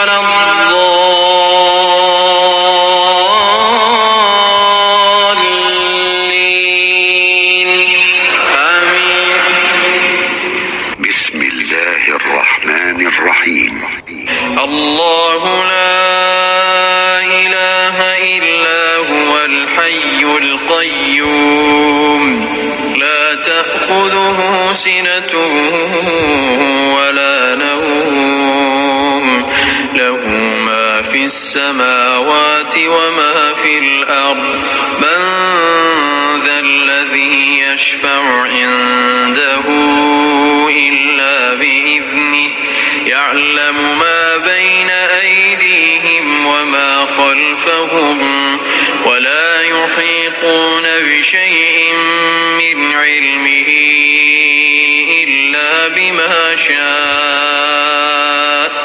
ولا الضالين آمين. بسم الله الرحمن الرحيم. الله لا إله إلا هو الحي القيوم لا تأخذه سنة ولا نوم له ما في السماوات وما في الأرض من ذا الذي يشفع عنده إلا بإذنه يعلم ما بين أيديهم وما خلفهم ولا يحيطون بشيء من علمه إلا بما شاء